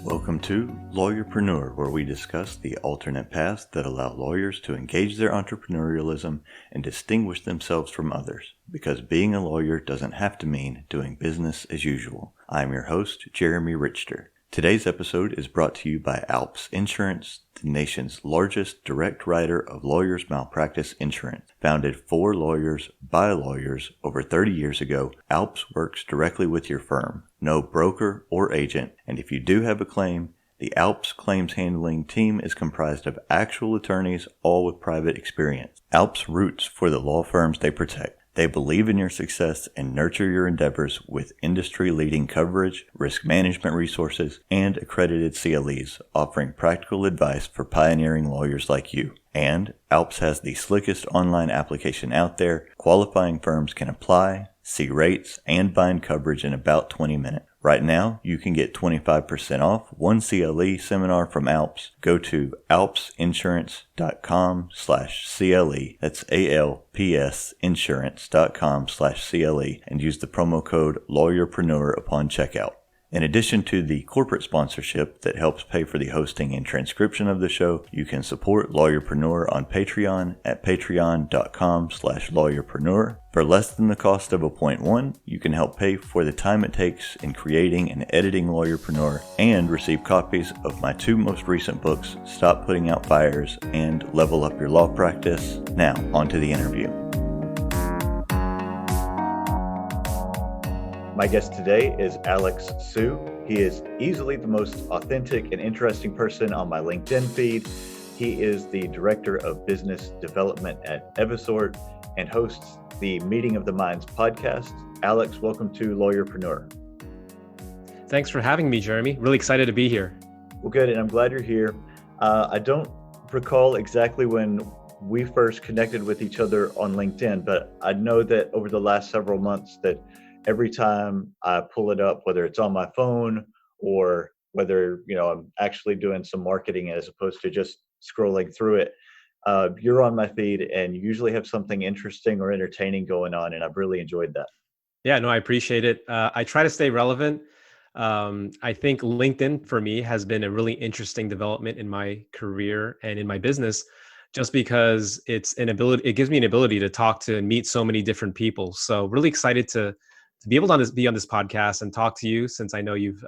Welcome to Lawyerpreneur, where we discuss the alternate paths that allow lawyers to engage their entrepreneurialism and distinguish themselves from others, because being a lawyer doesn't have to mean doing business as usual. I'm your host, Jeremy Richter. Today's episode is brought to you by Alps Insurance, the nation's largest direct writer of lawyers' malpractice insurance. Founded for lawyers by lawyers over 30 years ago, Alps works directly with your firm, no broker or agent, and if you do have a claim, the Alps claims handling team is comprised of actual attorneys, all with private experience. Alps roots for the law firms they protect. They believe in your success and nurture your endeavors with industry-leading coverage, risk management resources, and accredited CLEs, offering practical advice for pioneering lawyers like you. And Alps has the slickest online application out there. Qualifying firms can apply, see rates, and bind coverage in about 20 minutes. Right now, you can get 25% off one CLE seminar from Alps. Go to alpsinsurance.com/CLE. That's ALPS insurance.com/CLE and use the promo code Lawyerpreneur upon checkout. In addition to the corporate sponsorship that helps pay for the hosting and transcription of the show, you can support Lawyerpreneur on Patreon at patreon.com/lawyerpreneur. For less than the cost of a .1, you can help pay for the time it takes in creating and editing Lawyerpreneur and receive copies of my two most recent books, Stop Putting Out Fires and Level Up Your Law Practice. Now, on to the interview. My guest today is Alex Su. He is easily the most authentic and interesting person on my LinkedIn feed. He is the Director of Business Development at Evisort and hosts the Meeting of the Minds podcast. Alex, welcome to Lawyerpreneur. Thanks for having me, Jeremy. Really excited to be here. Well, good, and I'm glad you're here. I don't recall exactly when we first connected with each other on LinkedIn, but I know that over the last several months that every time I pull it up, whether it's on my phone or whether I'm actually doing some marketing as opposed to just scrolling through it, you're on my feed and you usually have something interesting or entertaining going on, and I've really enjoyed that. Yeah, no, I appreciate it. I try to stay relevant. I think LinkedIn for me has been a really interesting development in my career and in my business, just because it gives me an ability to talk to and meet so many different people. So really excited to be able to be on this podcast and talk to you, since I know you've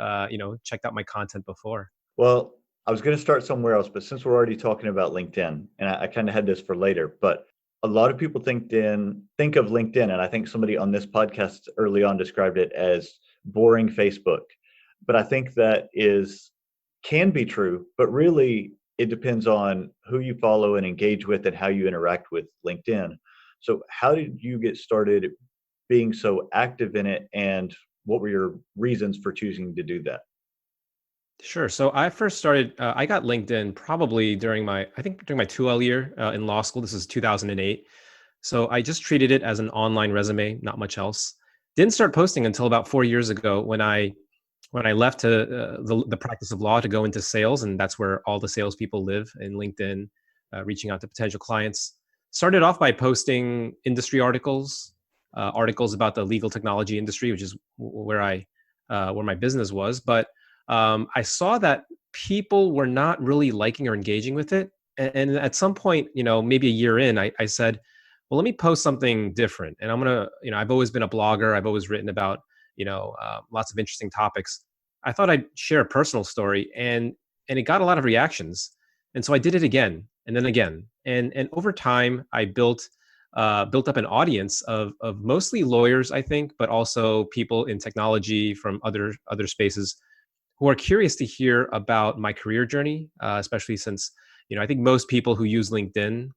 checked out my content before. Well, I was going to start somewhere else, but since we're already talking about LinkedIn, and I kind of had this for later, but a lot of people think of LinkedIn, and I think somebody on this podcast early on described it as boring Facebook. But I think that can be true, but really it depends on who you follow and engage with and how you interact with LinkedIn. So how did you get started being so active in it, and what were your reasons for choosing to do that? Sure. So I first started, I got LinkedIn probably during my 2L year in law school. This is 2008. So I just treated it as an online resume, not much else. Didn't start posting until about 4 years ago when I left the practice of law to go into sales, and that's where all the salespeople live in LinkedIn, reaching out to potential clients. Started off by posting industry articles about the legal technology industry, which is where my business was. But I saw that people were not really liking or engaging with it. And at some point, maybe a year in, I said, well, let me post something different. And I'm going to, I've always been a blogger. I've always written about, lots of interesting topics. I thought I'd share a personal story, and it got a lot of reactions. And so I did it again and then again. And over time, I built up an audience of mostly lawyers, I think, but also people in technology from other spaces who are curious to hear about my career journey, especially since, I think most people who use LinkedIn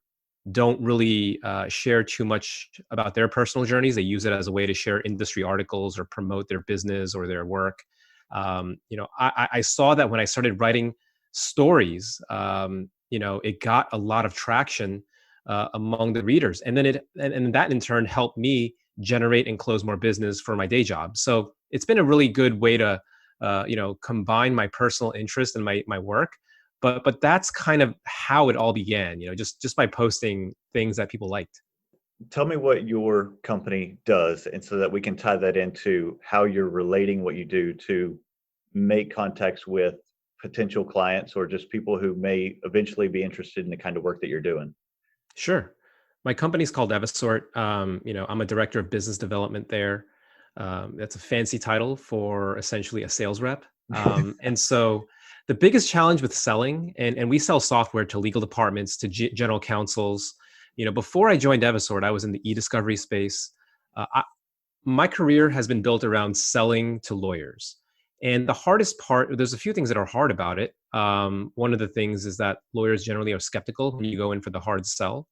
don't really share too much about their personal journeys. They use it as a way to share industry articles or promote their business or their work. I saw that when I started writing stories, it got a lot of traction among the readers, and then and that in turn helped me generate and close more business for my day job. So it's been a really good way to combine my personal interest and my work. But that's kind of how it all began, just by posting things that people liked. Tell me what your company does, and so that we can tie that into how you're relating what you do to make contacts with potential clients or just people who may eventually be interested in the kind of work that you're doing? Sure. My company's called Evisort. I'm a director of business development there. That's a fancy title for essentially a sales rep. And so the biggest challenge with selling, and we sell software to legal departments, to general counsels. Before I joined Evisort, I was in the e-discovery space. My career has been built around selling to lawyers. And the hardest part, there's a few things that are hard about it. One of the things is that lawyers generally are skeptical when you go in for the hard sell.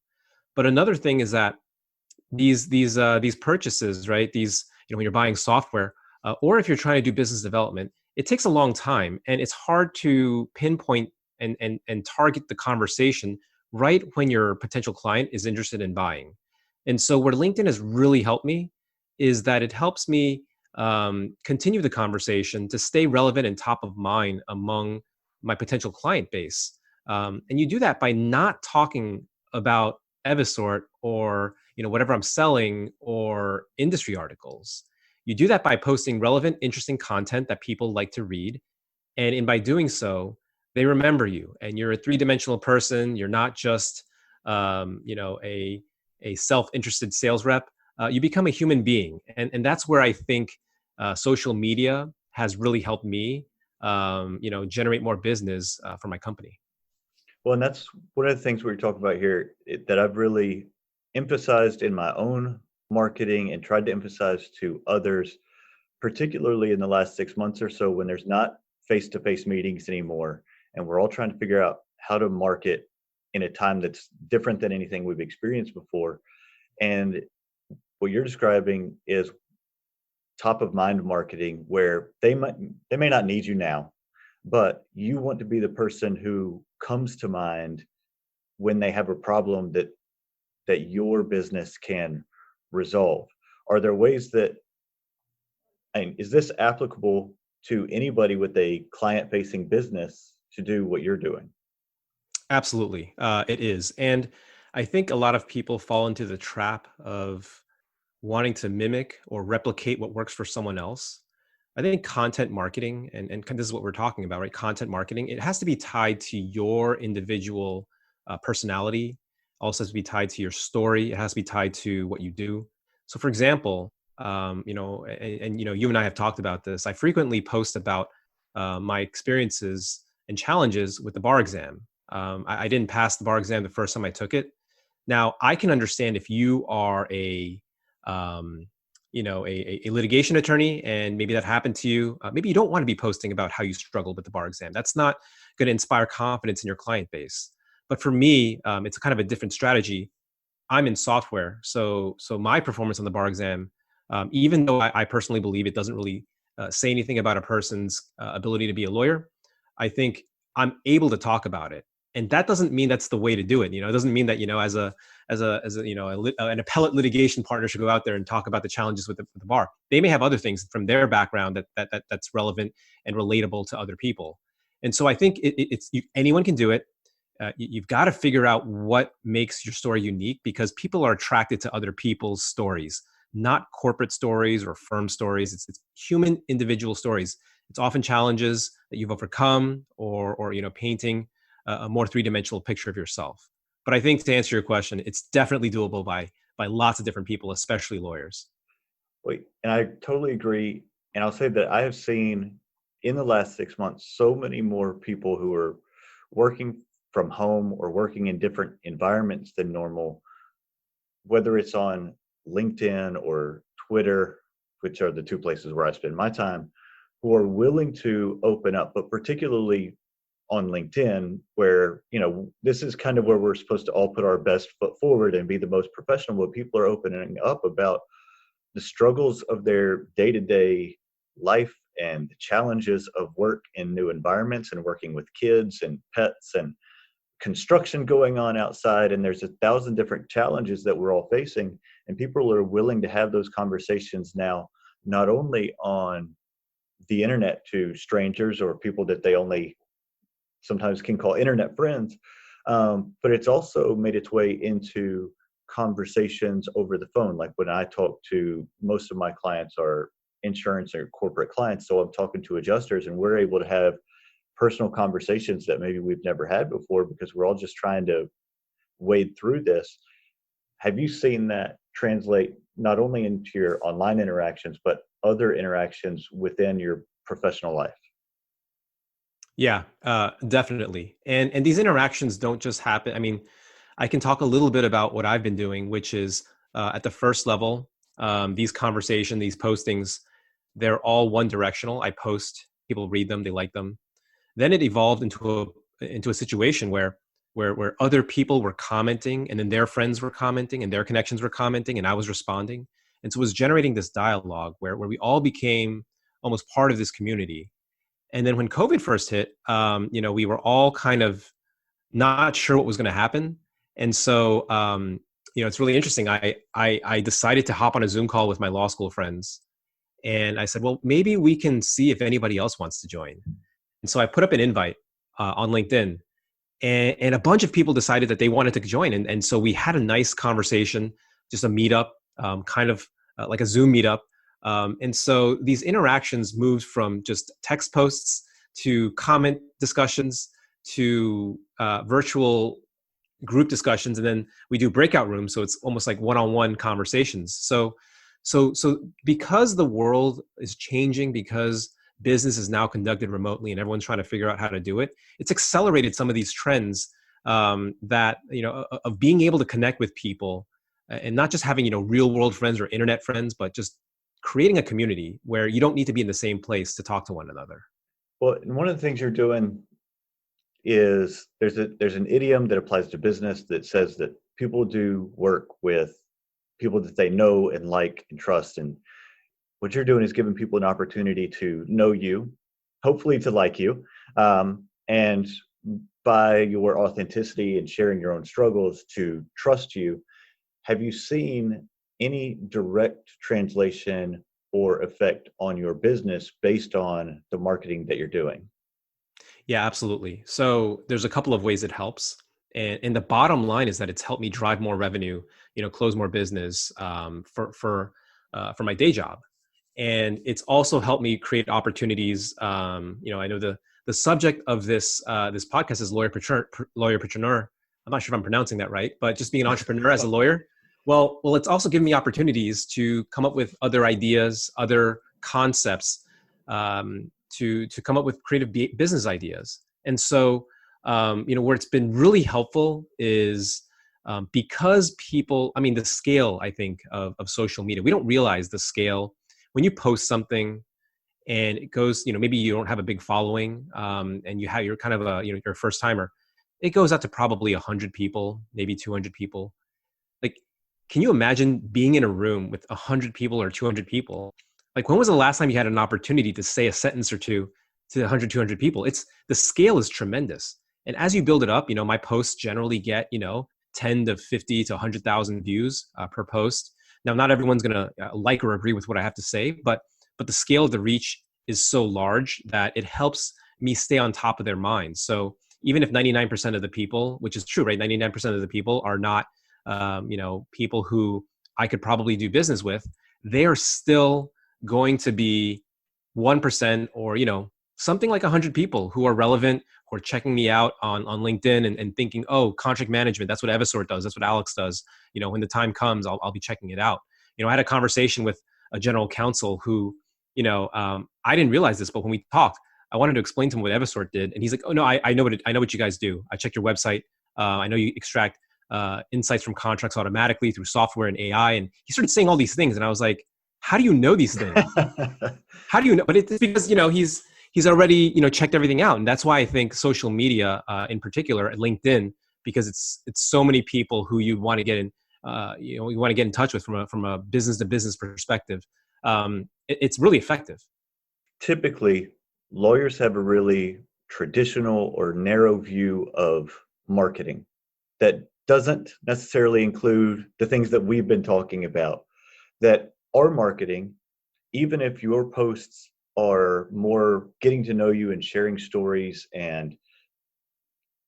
But another thing is that these purchases, right? When you're buying software, or if you're trying to do business development, it takes a long time, and it's hard to pinpoint and target the conversation right when your potential client is interested in buying. And so, where LinkedIn has really helped me is that it helps me continue the conversation to stay relevant and top of mind among my potential client base. And you do that by not talking about Evisort or whatever I'm selling or industry articles. You do that by posting relevant, interesting content that people like to read, and by doing so, they remember you. And you're a three-dimensional person. You're not just a self-interested sales rep. You become a human being, and that's where I think social media has really helped me, generate more business for my company. Well, and that's one of the things we're talking about here that I've really emphasized in my own marketing and tried to emphasize to others, particularly in the last 6 months or so when there's not face-to-face meetings anymore. And we're all trying to figure out how to market in a time that's different than anything we've experienced before. And what you're describing is top of mind marketing where they may not need you now, but you want to be the person who comes to mind when they have a problem that your business can resolve. Are there ways that, and is this applicable to anybody with a client facing business to do what you're doing? Absolutely, it is. And I think a lot of people fall into the trap of wanting to mimic or replicate what works for someone else. I think content marketing, and this is what we're talking about, right? Content marketing, it has to be tied to your individual personality, also has to be tied to your story, it has to be tied to what you do. So, for example, you and I have talked about this. I frequently post about my experiences and challenges with the bar exam. I didn't pass the bar exam the first time I took it. Now, I can understand if you are um, a litigation attorney, and maybe that happened to you. Maybe you don't want to be posting about how you struggled with the bar exam. That's not going to inspire confidence in your client base. But for me, it's kind of a different strategy. I'm in software, so my performance on the bar exam, even though I personally believe it doesn't really say anything about a person's ability to be a lawyer, I think I'm able to talk about it, and that doesn't mean that's the way to do it. It doesn't mean that as a an appellate litigation partner should go out there and talk about the challenges with the bar. They may have other things from their background that's relevant and relatable to other people, and so I think anyone can do it. You've got to figure out what makes your story unique, because people are attracted to other people's stories, not corporate stories or firm stories. It's human individual stories. It's often challenges that you've overcome, or painting a more three-dimensional picture of yourself. But I think, to answer your question, it's definitely doable by lots of different people, especially lawyers. Wait, and I totally agree. And I'll say that I have seen in the last 6 months so many more people who are working from home or working in different environments than normal, whether it's on LinkedIn or Twitter, which are the two places where I spend my time, who are willing to open up, but particularly on LinkedIn, where, this is kind of where we're supposed to all put our best foot forward and be the most professional, but people are opening up about the struggles of their day-to-day life and the challenges of work in new environments and working with kids and pets and construction going on outside. And there's 1,000 different challenges that we're all facing, and people are willing to have those conversations now, not only on the internet to strangers or people that they only sometimes can call internet friends, but it's also made its way into conversations over the phone. Like when I talk to, most of my clients are insurance or corporate clients, so I'm talking to adjusters, and we're able to have personal conversations that maybe we've never had before because we're all just trying to wade through this. Have you seen that translate not only into your online interactions, but other interactions within your professional life? Yeah, definitely. And these interactions don't just happen. I mean, I can talk a little bit about what I've been doing, which is at the first level, these conversation, these postings, they're all one directional. I post, people read them, they like them. Then it evolved into a situation where other people were commenting, and then their friends were commenting, and their connections were commenting, and I was responding, and so it was generating this dialogue where we all became almost part of this community. And then when COVID first hit, we were all kind of not sure what was going to happen, and so it's really interesting. I decided to hop on a Zoom call with my law school friends, and I said, well, maybe we can see if anybody else wants to join. And so I put up an invite on LinkedIn, and a bunch of people decided that they wanted to join. And so we had a nice conversation, just a meetup, kind of like a Zoom meetup. And so these interactions moved from just text posts to comment discussions to virtual group discussions, and then we do breakout rooms. So it's almost like one-on-one conversations. So because the world is changing, because business is now conducted remotely and everyone's trying to figure out how to do it, it's accelerated some of these trends of being able to connect with people, and not just having real world friends or internet friends, but just creating a community where you don't need to be in the same place to talk to one another. Well, and one of the things you're doing is there's an idiom that applies to business that says that people do work with people that they know and like and trust. And what you're doing is giving people an opportunity to know you, hopefully to like you, and by your authenticity and sharing your own struggles to trust you. Have you seen any direct translation or effect on your business based on the marketing that you're doing? Yeah, absolutely. So there's a couple of ways it helps. And the bottom line is that it's helped me drive more revenue, close more business for my day job. And it's also helped me create opportunities. I know the subject of this podcast is lawyerpreneur. I'm not sure if I'm pronouncing that right, but just being an entrepreneur as a lawyer. Well, it's also given me opportunities to come up with other ideas, other concepts, to come up with creative business ideas. And so, where it's been really helpful is because people, I mean, the scale, I think, of social media, we don't realize the scale. When you post something and it goes, maybe you don't have a big following, and you're kind of you're a first timer, it goes out to probably 100 people, maybe 200 people. Like, can you imagine being in a room with 100 people or 200 people? Like, when was the last time you had an opportunity to say a sentence or two to 100, 200 people? The scale is tremendous. And as you build it up, my posts generally get, 10 to 50 to 100,000 views per post. Now, not everyone's going to like or agree with what I have to say, but the scale of the reach is so large that it helps me stay on top of their minds. So even if 99% of the people, which is true, right? 99% of the people are not, people who I could probably do business with, they are still going to be 1% or, something like 100 people who are relevant, who are checking me out on LinkedIn and thinking, oh, contract management, that's what Eversort does. That's what Alex does. When the time comes, I'll be checking it out. I had a conversation with a general counsel who, I didn't realize this, but when we talked, I wanted to explain to him what Eversort did. And he's like, oh no, I know what you guys do. I checked your website. I know you extract insights from contracts automatically through software and AI. And he started saying all these things. And I was like, how do you know these things? How do you know? But it's because, he's already, checked everything out. And that's why I think social media, in particular at LinkedIn, because it's so many people who you want to get in, you want to get in touch with from a business to business perspective. It's really effective. Typically, lawyers have a really traditional or narrow view of marketing that doesn't necessarily include the things that we've been talking about, that are marketing, even if your posts are more getting to know you and sharing stories and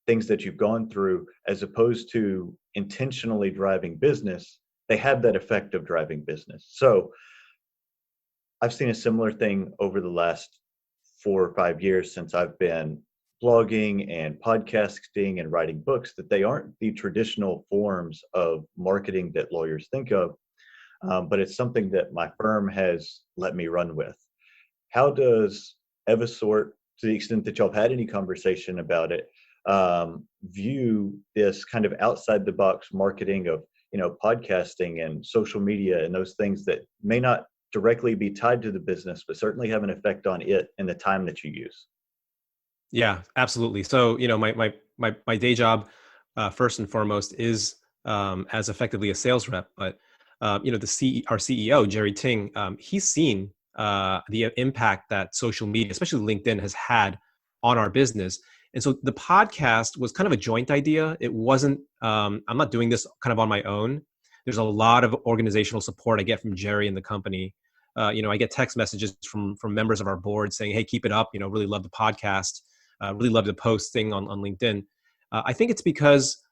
things that you've gone through, as opposed to intentionally driving business, they have that effect of driving business. So I've seen a similar thing over the last 4 or 5 years since I've been blogging and podcasting and writing books, that they aren't the traditional forms of marketing that lawyers think of, but it's something that my firm has let me run with. How does Evisort, to the extent that y'all have had any conversation about it, view this kind of outside the box marketing of, podcasting and social media and those things that may not directly be tied to the business, but certainly have an effect on it and the time that you use? Yeah, absolutely. So, my day job, first and foremost, is as effectively a sales rep. But our CEO Jerry Ting, he's seen the impact that social media, especially LinkedIn, has had on our business. And so the podcast was kind of a joint idea. It wasn't. I'm not doing this kind of on my own. There's a lot of organizational support I get from Jerry and the company. I get text messages from members of our board saying, "Hey, keep it up. Really love the podcast. Really love the posting on LinkedIn." I think it's because,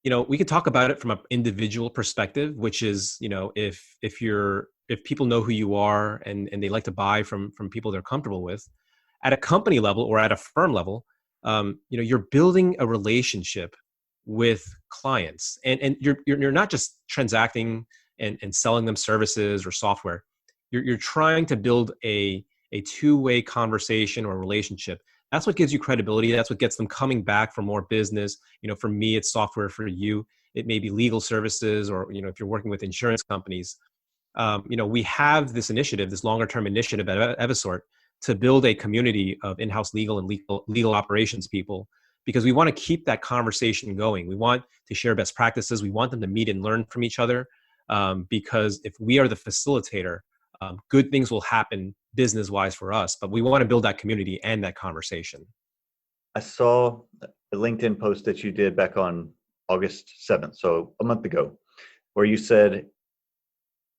we could talk about it from an individual perspective, which is, if people know who you are and they like to buy from people they're comfortable with, at a company level or at a firm level, you're building a relationship with clients, and you're not just transacting and selling them services or software. You're trying to build a two-way conversation or relationship. That's what gives you credibility. That's what gets them coming back for more business. For me, it's software. For you, it may be legal services, or if you're working with insurance companies. We have this initiative, this longer-term initiative at Evisort, to build a community of in-house legal and legal operations people, because we want to keep that conversation going. We want to share best practices. We want them to meet and learn from each other, because if we are the facilitator, good things will happen business-wise for us. But we want to build that community and that conversation. I saw a LinkedIn post that you did back on August 7th, so a month ago, where you said,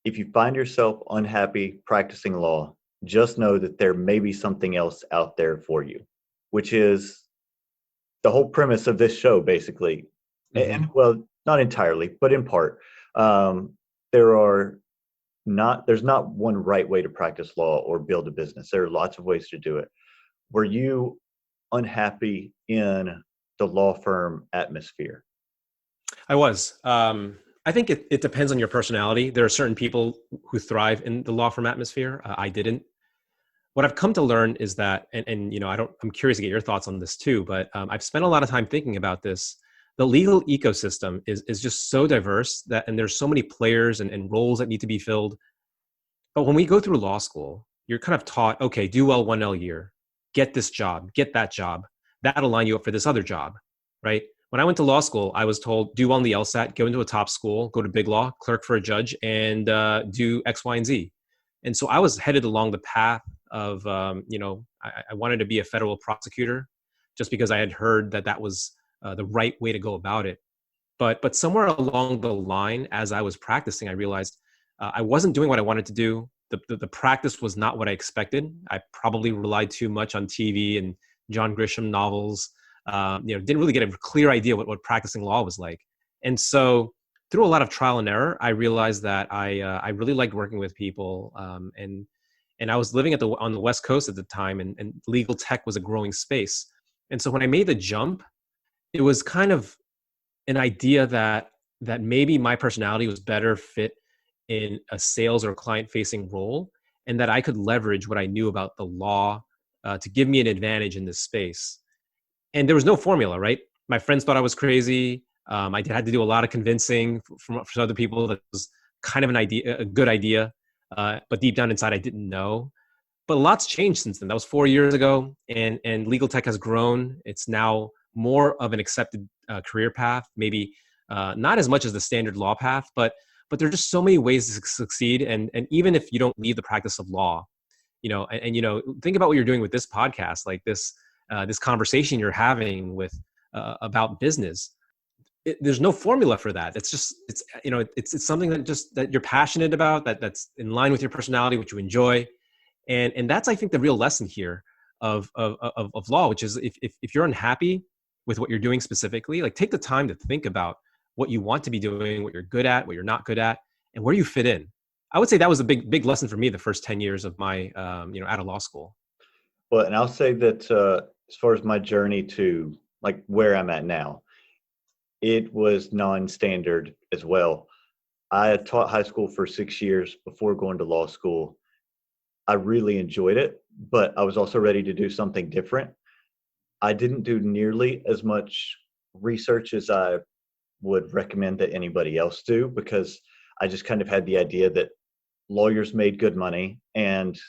if you find yourself unhappy practicing law, just know that there may be something else out there for you, which is the whole premise of this show, basically. Mm-hmm. And well, not entirely, but in part. There's not one right way to practice law or build a business. There are lots of ways to do it. Were you unhappy in the law firm atmosphere? I was. I think it depends on your personality. There are certain people who thrive in the law firm atmosphere. I didn't. What I've come to learn is that, and I'm curious to get your thoughts on this too, but I've spent a lot of time thinking about this. The legal ecosystem is just so diverse and there's so many players and roles that need to be filled. But when we go through law school, you're kind of taught, okay, do well 1L year, get this job, get that job. That'll line you up for this other job, right? When I went to law school, I was told, do well in the LSAT, go into a top school, go to big law, clerk for a judge, and do X, Y, and Z. And so I was headed along the path of, I wanted to be a federal prosecutor, just because I had heard that was the right way to go about it. But somewhere along the line, as I was practicing, I realized I wasn't doing what I wanted to do. The practice was not what I expected. I probably relied too much on TV and John Grisham novels. Didn't really get a clear idea what practicing law was like. And so through a lot of trial and error, I realized that I really liked working with people. And I was living on the West Coast at the time, and legal tech was a growing space. And so when I made the jump, it was kind of an idea that maybe my personality was better fit in a sales or client-facing role, and that I could leverage what I knew about the law to give me an advantage in this space. And there was no formula, right? My friends thought I was crazy. I had to do a lot of convincing from other people that was kind of a good idea, but deep down inside, I didn't know. But a lot's changed since then. That was 4 years ago, and legal tech has grown. It's now more of an accepted career path, maybe not as much as the standard law path, but there are just so many ways to succeed. And even if you don't leave the practice of law, think about what you're doing with this podcast, like this conversation you're having with about business. There's no formula for that. It's something that you're passionate about, that's in line with your personality, which you enjoy. And that's, I think, the real lesson here of law, which is if you're unhappy with what you're doing specifically, like, take the time to think about what you want to be doing, what you're good at, what you're not good at, and where you fit in. I would say that was a big lesson for me the first 10 years of my, out of law school. Well, and I'll say that as far as my journey to like where I'm at now, it was non-standard as well. I had taught high school for 6 years before going to law school. I really enjoyed it, but I was also ready to do something different. I didn't do nearly as much research as I would recommend that anybody else do, because I just kind of had the idea that lawyers made good money and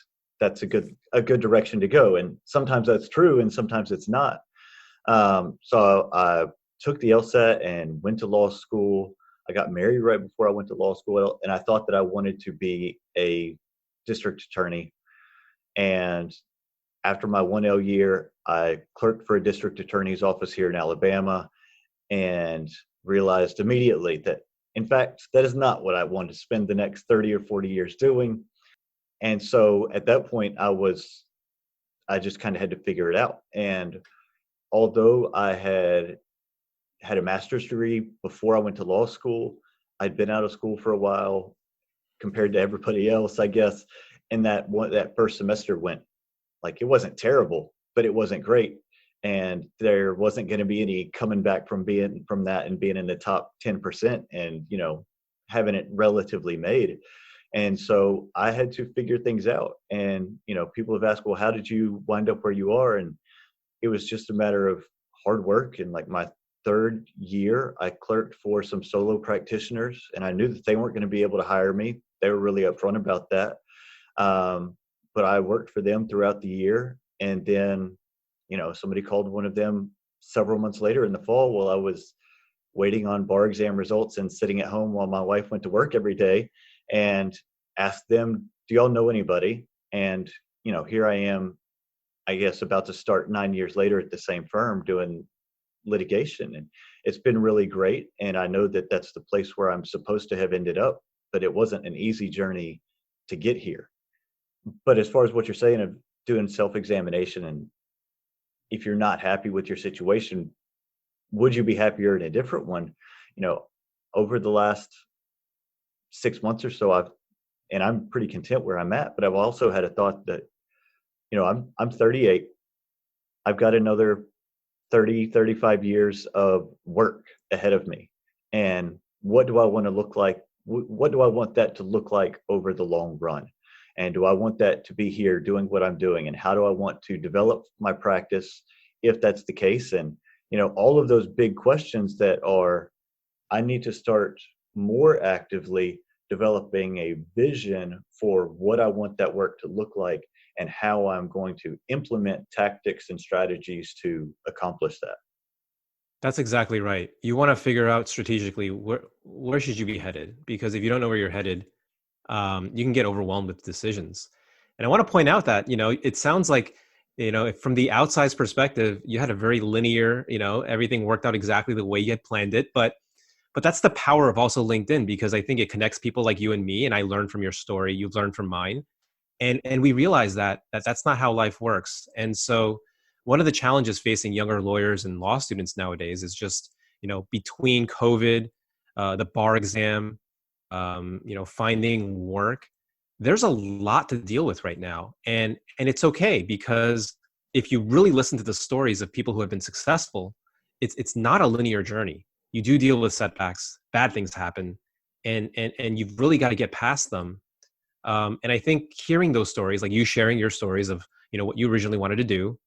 that's a good direction to go. And sometimes that's true and sometimes it's not. So I took the LSAT and went to law school. I got married right before I went to law school, and I thought that I wanted to be a district attorney. And after my 1L year, I clerked for a district attorney's office here in Alabama and realized immediately that, in fact, that is not what I wanted to spend the next 30 or 40 years doing. And so at that point, I just kind of had to figure it out. And although I had a master's degree before I went to law school, I'd been out of school for a while compared to everybody else, I guess. And that first semester went, like, it wasn't terrible, but it wasn't great. And there wasn't going to be any coming back from that and being in the top 10% and, having it relatively made. And so I had to figure things out. And, people have asked, well, how did you wind up where you are? And it was just a matter of hard work. And like my third year, I clerked for some solo practitioners, and I knew that they weren't going to be able to hire me. They were really upfront about that. But I worked for them throughout the year. And then, somebody called one of them several months later in the fall while I was waiting on bar exam results and sitting at home while my wife went to work every day, and asked them, do y'all know anybody? And, here I am, I guess, about to start 9 years later at the same firm doing litigation. And it's been really great. And I know that that's the place where I'm supposed to have ended up, but it wasn't an easy journey to get here. But as far as what you're saying of doing self-examination, and if you're not happy with your situation, would you be happier in a different one? Over the last 6 months or so, I'm pretty content where I'm at, but I've also had a thought that, I'm 38. I've got another 30, 35 years of work ahead of me. And what do I want to look like? What do I want that to look like over the long run? And do I want that to be here doing what I'm doing? And how do I want to develop my practice if that's the case? And, all of those big questions I need to start more actively developing a vision for what I want that work to look like and how I'm going to implement tactics and strategies to accomplish that. That's exactly right. You want to figure out strategically where should you be headed? Because if you don't know where you're headed, you can get overwhelmed with decisions. And I want to point out that, it sounds like, from the outside's perspective, you had a very linear, everything worked out exactly the way you had planned it. But that's the power of also LinkedIn, because I think it connects people like you and me. And I learned from your story, you've learned from mine. And we realize that's not how life works. And so one of the challenges facing younger lawyers and law students nowadays is just, between COVID, the bar exam, finding work, there's a lot to deal with right now. And it's okay, because if you really listen to the stories of people who have been successful, it's not a linear journey. You do deal with setbacks, bad things happen, and you've really got to get past them. And I think hearing those stories, like you sharing your stories of, what you originally wanted to do,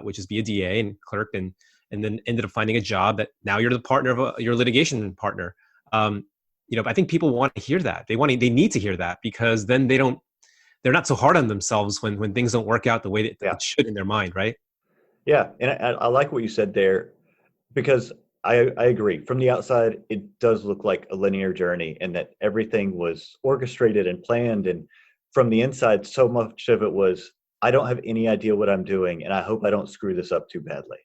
which is be a DA and clerk, and then ended up finding a job that now you're the partner of your litigation partner. I think people want to hear that. They need to hear that, because then they're not so hard on themselves when things don't work out the way that it should in their mind, right? Yeah. And I like what you said there, because I agree. From the outside, it does look like a linear journey and that everything was orchestrated and planned. And from the inside, so much of it was, I don't have any idea what I'm doing, and I hope I don't screw this up too badly.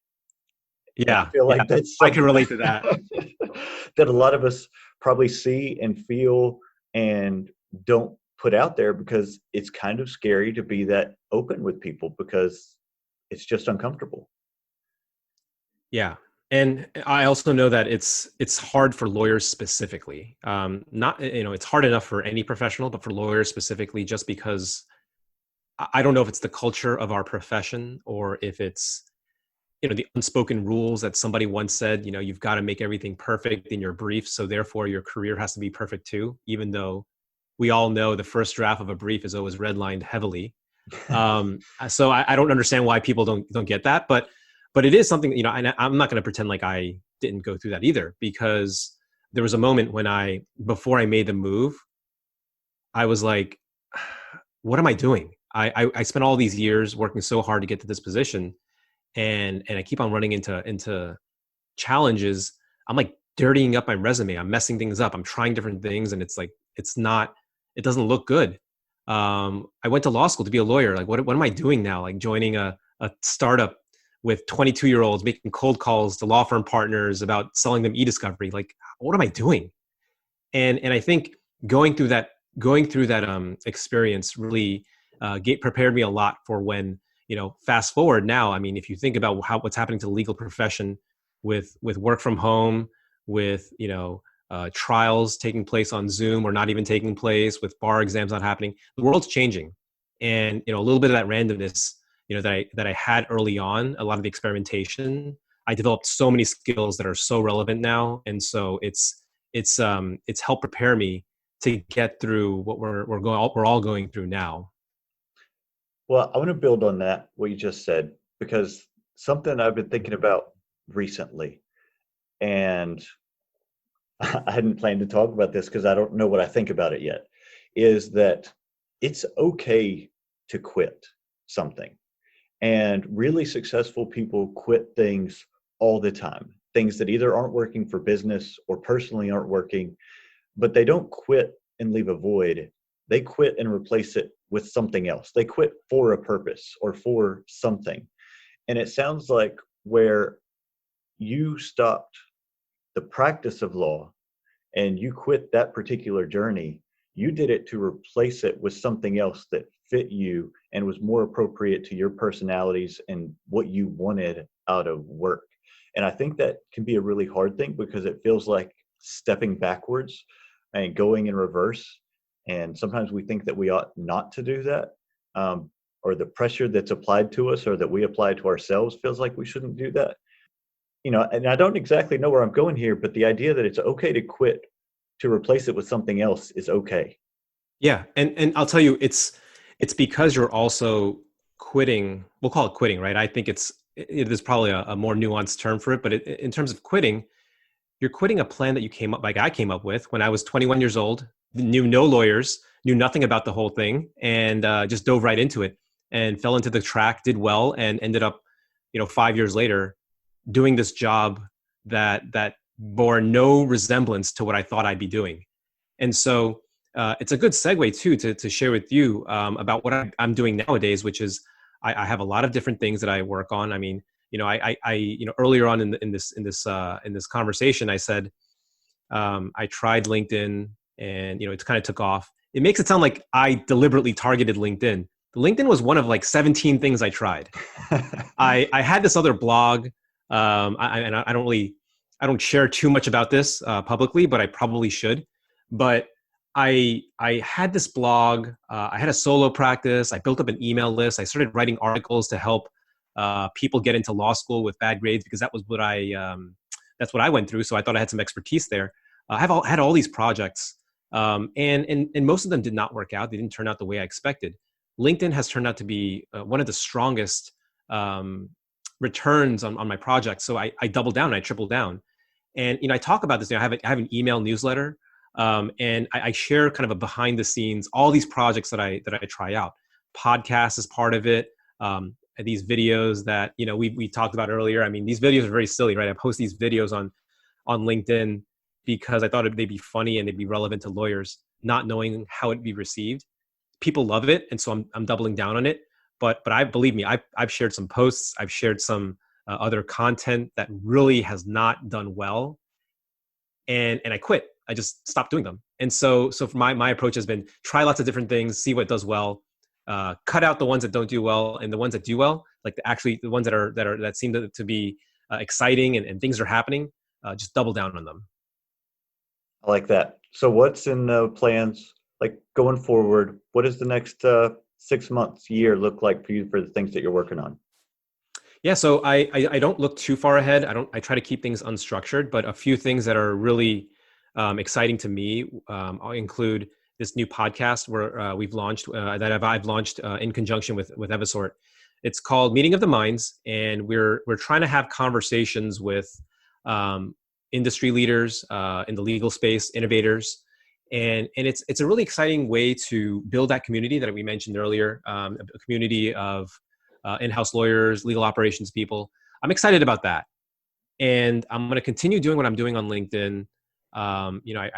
And I Yeah. feel like that's I can relate to that. that a lot of us probably see and feel and don't put out there, because it's kind of scary to be that open with people because it's just uncomfortable. Yeah. And I also know that it's hard for lawyers specifically. Not, it's hard enough for any professional, but for lawyers specifically, just because I don't know if it's the culture of our profession or if it's the unspoken rules that somebody once said, you've got to make everything perfect in your brief, so therefore your career has to be perfect too, even though we all know the first draft of a brief is always redlined heavily. So I don't understand why people don't get that, but it is something, and I'm not going to pretend like I didn't go through that either, because there was a moment when before I made the move, I was like, what am I doing? I spent all these years working so hard to get to this position, and I keep on running into challenges. I'm like dirtying up my resume. I'm messing things up. I'm trying different things, and it's like it doesn't look good. I went to law school to be a lawyer. Like, what am I doing now? Like joining a startup with 22-year-olds making cold calls to law firm partners about selling them e-discovery. Like, what am I doing? And I think going through that experience really prepared me a lot for when, fast forward now. I mean, if you think about what's happening to the legal profession with work from home, with trials taking place on Zoom or not even taking place, with bar exams not happening, the world's changing. And a little bit of that randomness, that I had early on, a lot of the experimentation, I developed so many skills that are so relevant now, and so it's helped prepare me to get through what we're all going through now. Well, I want to build on that, what you just said, because something I've been thinking about recently, and I hadn't planned to talk about this because I don't know what I think about it yet, is that it's okay to quit something. And really successful people quit things all the time, things that either aren't working for business or personally aren't working, but they don't quit and leave a void. They quit and replace it with something else. They quit for a purpose or for something. And it sounds like where you stopped the practice of law and you quit that particular journey, you did it to replace it with something else that fit you and was more appropriate to your personalities and what you wanted out of work. And I think that can be a really hard thing because it feels like stepping backwards and going in reverse. And sometimes we think that we ought not to do that. Or the pressure that's applied to us or that we apply to ourselves feels like we shouldn't do that. And I don't exactly know where I'm going here, but the idea that it's okay to quit to replace it with something else is okay. Yeah, and I'll tell you, it's because you're also quitting. We'll call it quitting, right? I think there's probably a more nuanced term for it, but in terms of quitting, you're quitting a plan that I came up with when I was 21 years old, knew no lawyers, knew nothing about the whole thing, and just dove right into it and fell into the track, did well, and ended up, 5 years later, doing this job that bore no resemblance to what I thought I'd be doing. And so it's a good segue too to share with you about what I'm doing nowadays, which is I have a lot of different things that I work on. I mean, earlier on in this conversation, I said I tried LinkedIn, and it kind of took off. It makes it sound like I deliberately targeted LinkedIn. LinkedIn was one of like 17 things I tried. I had this other blog, and I don't share too much about this publicly, but I probably should. But I had this blog. I had a solo practice. I built up an email list. I started writing articles to help people get into law school with bad grades, because that was what that's what I went through. So I thought I had some expertise there. I had all these projects, and most of them did not work out. They didn't turn out the way I expected. LinkedIn has turned out to be one of the strongest returns on my projects. So I doubled down, and I tripled down. And I talk about this. I have an email newsletter, and I share kind of a behind the scenes, all these projects that I try out. Podcast is part of it. These videos that we talked about earlier. I mean, these videos are very silly, right? I post these videos on LinkedIn because I thought they'd be funny and they'd be relevant to lawyers, not knowing how it'd be received. People love it, and so I'm doubling down on it. But believe me, I've shared some posts. I've shared some other content that really has not done well, and I quit. I just stopped doing them. And so for my approach has been try lots of different things, see what does well, cut out the ones that don't do well, and the ones that do well, like the ones that seem to be exciting and things are happening, just double down on them. I like that. So what's in the plans, like going forward? What does the next 6 months, year look like for you for the things that you're working on? Yeah, so I don't look too far ahead. I try to keep things unstructured, but a few things that are really exciting to me, I'll include this new podcast where we've launched I've launched in conjunction with Evisort. It's called Meeting of the Minds, and we're trying to have conversations with um, industry leaders in the legal space, innovators, and it's a really exciting way to build that community that we mentioned earlier, a community of in-house lawyers, legal operations people. I'm excited about that, and I'm going to continue doing what I'm doing on LinkedIn. You know,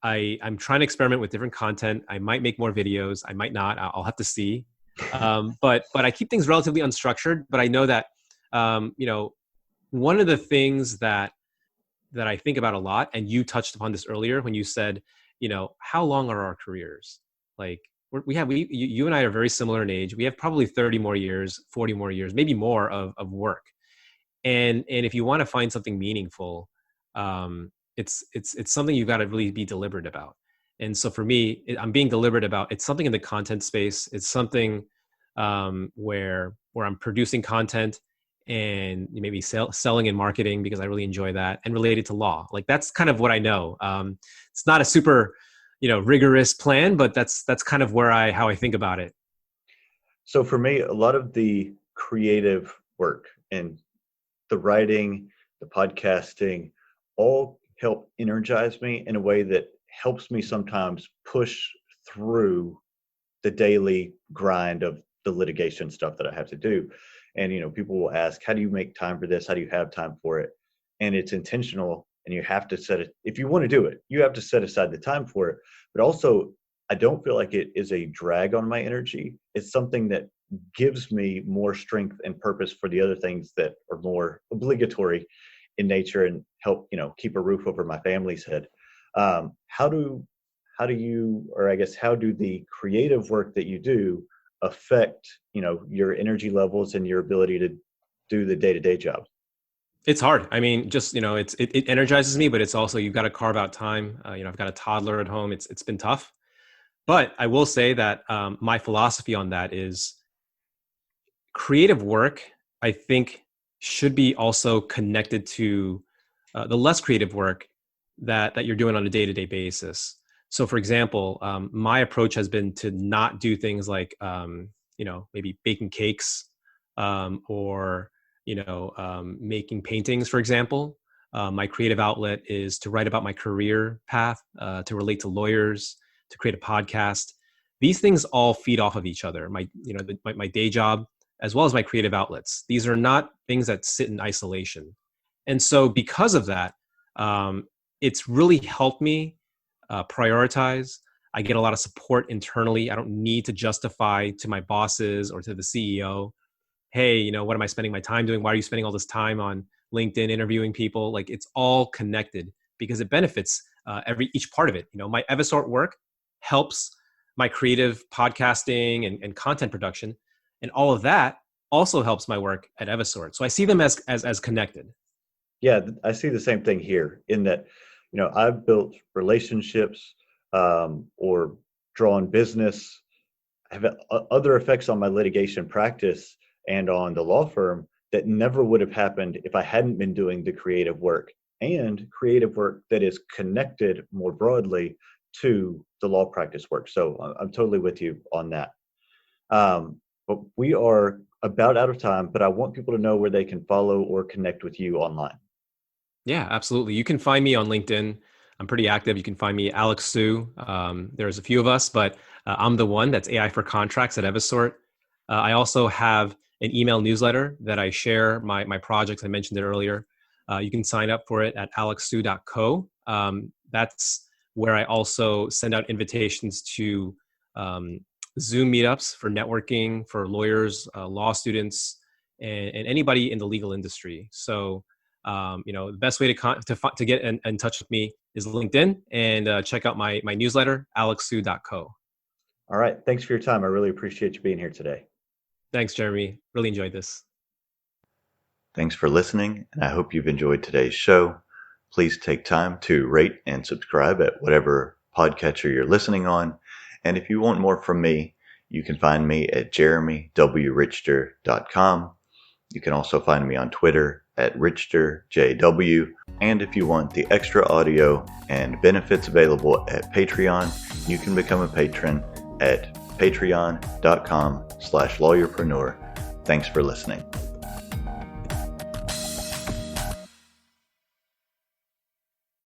I'm trying to experiment with different content. I might make more videos. I might not. I'll have to see. But I keep things relatively unstructured. But I know that you know, one of the things that I think about a lot, and you touched upon this earlier when you said, you know, how long are our careers? Like you and I are very similar in age. We have probably 30 more years, 40 more years, maybe more of work. And if you want to find something meaningful, it's something you've got to really be deliberate about. And so for me, I'm being deliberate about it's something in the content space. It's something where I'm producing content and maybe selling and marketing because I really enjoy that, and related to law. Like that's kind of what I know. It's not a super, you know, rigorous plan, but that's kind of how I think about it. So for me, a lot of the creative work and the writing, the podcasting, all help energize me in a way that helps me sometimes push through the daily grind of the litigation stuff that I have to do. And, people will ask, how do you make time for this? How do you have time for it? And it's intentional, and you have to set it. If you want to do it, you have to set aside the time for it. But also, I don't feel like it is a drag on my energy. It's something that gives me more strength and purpose for the other things that are more obligatory in nature and help, keep a roof over my family's head. How do you, or I guess, how do the creative work that you do affect, your energy levels and your ability to do the day-to-day job? It's hard. I mean, just, you know, it energizes me, but it's also, you've got to carve out time. You know, I've got a toddler at home. It's been tough, but I will say that my philosophy on that is creative work, I think, should be also connected to the less creative work that you're doing on a day-to-day basis. So for example, my approach has been to not do things like, you know, maybe baking cakes, or, you know, making paintings, for example. My creative outlet is to write about my career path, to relate to lawyers, to create a podcast. These things all feed off of each other. My day job, as well as my creative outlets. These are not things that sit in isolation. And so because of that, it's really helped me prioritize. I get a lot of support internally. I don't need to justify to my bosses or to the CEO, hey, you know, what am I spending my time doing? Why are you spending all this time on LinkedIn interviewing people? Like, it's all connected because it benefits each part of it. You know, my Evisort work helps my creative podcasting and content production, and all of that also helps my work at Evisort. So I see them as connected. Yeah, I see the same thing here in that, I've built relationships, or drawn business, have other effects on my litigation practice and on the law firm that never would have happened if I hadn't been doing the creative work, and creative work that is connected more broadly to the law practice work. So I'm totally with you on that. But we are about out of time, but I want people to know where they can follow or connect with you online. Yeah, absolutely. You can find me on LinkedIn. I'm pretty active. You can find me, Alex Su. There's a few of us, but I'm the one that's AI for contracts at Evisort. I also have an email newsletter that I share my projects. I mentioned it earlier. You can sign up for it at alexsu.co. That's where I also send out invitations to Zoom meetups for networking for lawyers, law students, and anybody in the legal industry. So you know, the best way to get in touch with me is LinkedIn, and check out my newsletter, alexsu.co. All right. Thanks for your time. I really appreciate you being here today. Thanks, Jeremy. Really enjoyed this. Thanks for listening, and I hope you've enjoyed today's show. Please take time to rate and subscribe at whatever podcatcher you're listening on. And if you want more from me, you can find me at jeremywrichter.com. You can also find me on Twitter at RichterJW. And if you want the extra audio and benefits available at Patreon, you can become a patron at patreon.com/lawyerpreneur. Thanks for listening.